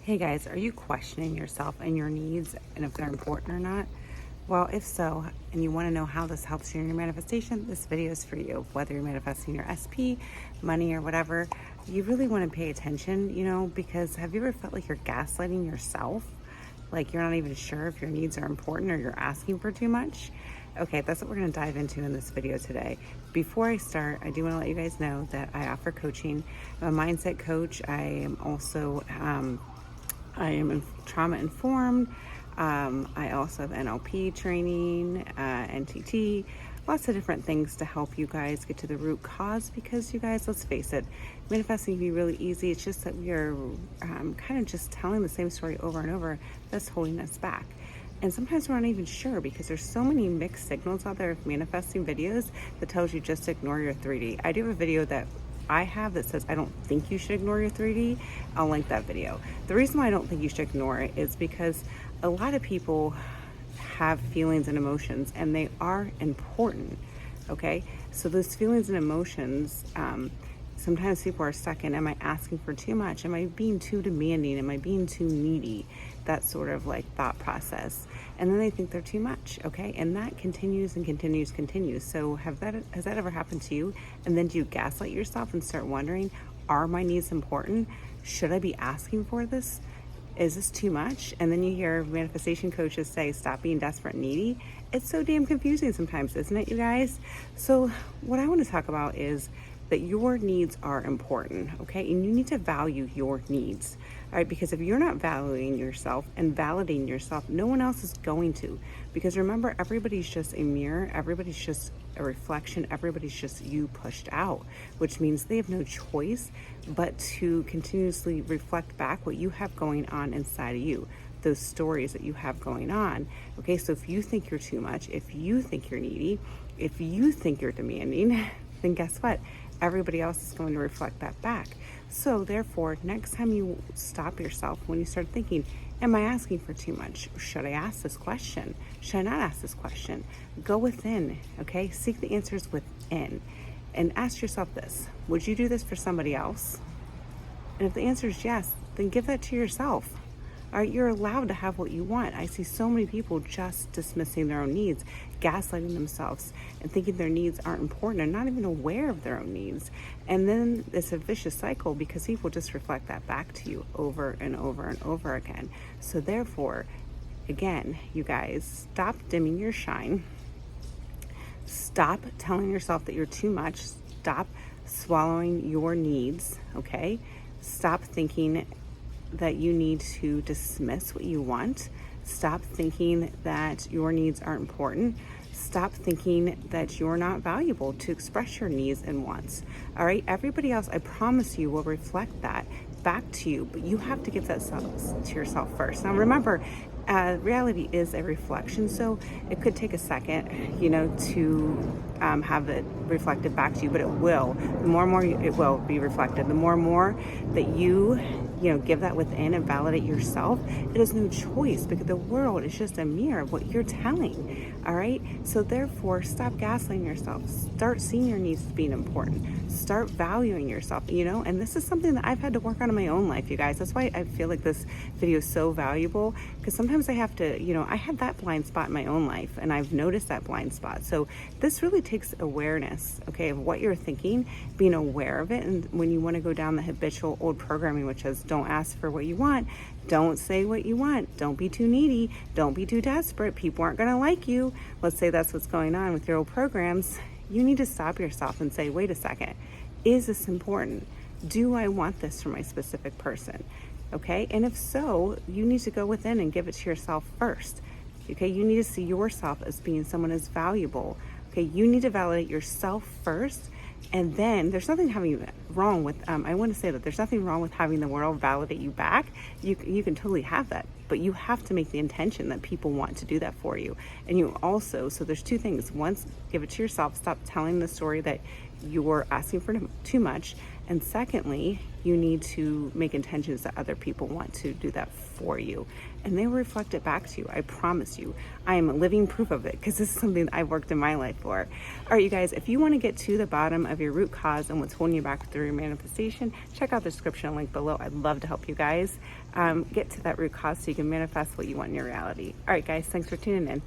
Hey guys, are you questioning yourself and your needs and if they're important or not? Well, if so, and you want to know how this helps you in your manifestation, this video is for you. Whether you're manifesting your SP, money, or whatever, you really want to pay attention, because have you ever felt like you're gaslighting yourself? Like you're not even sure if your needs are important or you're asking for too much? Okay, that's what we're going to dive into in this video today. Before I start, I do want to let you guys know that I offer coaching. I'm a mindset coach. I am also I am trauma informed. I also have NLP training, NTT, lots of different things to help you guys get to the root cause, because you guys, let's face it, manifesting can be really easy. It's just that we are kind of just telling the same story over and over that's holding us back. And sometimes we're not even sure because there's so many mixed signals out there of manifesting videos that tells you just to ignore your 3D. I do have a video that I have that says I don't think you should ignore your 3D. I'll link that video. The reason why I don't think you should ignore it is because a lot of people have feelings and emotions, and they are important. Okay, so those feelings and emotions, sometimes people are stuck in, am I asking for too much? Am I being too demanding? Am I being too needy? That sort of like thought process. And then they think they're too much, okay? And that continues and continues. So has that ever happened to you? And then do you gaslight yourself and start wondering, are my needs important? Should I be asking for this? Is this too much? And then you hear manifestation coaches say, stop being desperate and needy. It's so damn confusing sometimes, isn't it, you guys? So what I want to talk about is that your needs are important, okay? And you need to value your needs, all right? Because if you're not valuing yourself and validating yourself, no one else is going to. Because remember, everybody's just a mirror, everybody's just a reflection, everybody's just you pushed out, which means they have no choice but to continuously reflect back what you have going on inside of you, those stories that you have going on, okay? So if you think you're too much, if you think you're needy, if you think you're demanding, then guess what? Everybody else is going to reflect that back. So therefore, next time you stop yourself, when you start thinking, am I asking for too much? Should I ask this question? Should I not ask this question? Go within, okay? Seek the answers within and ask yourself this: would you do this for somebody else? And if the answer is yes, then give that to yourself. All right, you're allowed to have what you want. I see so many people just dismissing their own needs, gaslighting themselves, and thinking their needs aren't important and not even aware of their own needs. And then it's a vicious cycle because people just reflect that back to you over and over and over again. So therefore, again, you guys, stop dimming your shine. Stop telling yourself that you're too much. Stop swallowing your needs, okay? Stop thinking that you need to dismiss what you want. Stop thinking that your needs aren't important. Stop thinking that you're not valuable to express your needs and wants. All right, everybody else, I promise you, will reflect that back to you, but you have to give that to yourself first. Now remember, reality is a reflection, so it could take a second, to have it reflected back to you, but it will. The more and more it will be reflected. The more and more that you give that within and validate yourself, it is no choice, because the world is just a mirror of what you're telling. All right, so therefore, stop gaslighting yourself. Start seeing your needs as being important. Start valuing yourself. And this is something that I've had to work on in my own life, you guys. That's why I feel like this video is so valuable, because sometimes I have to, I had that blind spot in my own life, and I've noticed that blind spot. So this really takes awareness, okay, of what you're thinking, being aware of it. And when you want to go down the habitual old programming, which is don't ask for what you want, don't say what you want, don't be too needy, don't be too desperate, people aren't going to like you. Let's say that's what's going on with your old programs. You need to stop yourself and say, wait a second, is this important? Do I want this for my specific person? Okay, and if so, you need to go within and give it to yourself first. Okay, you need to see yourself as being someone as valuable. Okay, you need to validate yourself first, and then there's nothing wrong with, I want to say that there's nothing wrong with having the world validate you back. You can totally have that, but you have to make the intention that people want to do that for you. And you also, so there's two things. Once, give it to yourself. Stop telling the story that you're asking for too much. And secondly, you need to make intentions that other people want to do that for you. And they will reflect it back to you. I promise you. I am a living proof of it because this is something that I've worked in my life for. All right, you guys, if you want to get to the bottom of your root cause and what's holding you back through your manifestation, check out the description link below. I'd love to help you guys get to that root cause so you can manifest what you want in your reality. All right, guys, thanks for tuning in.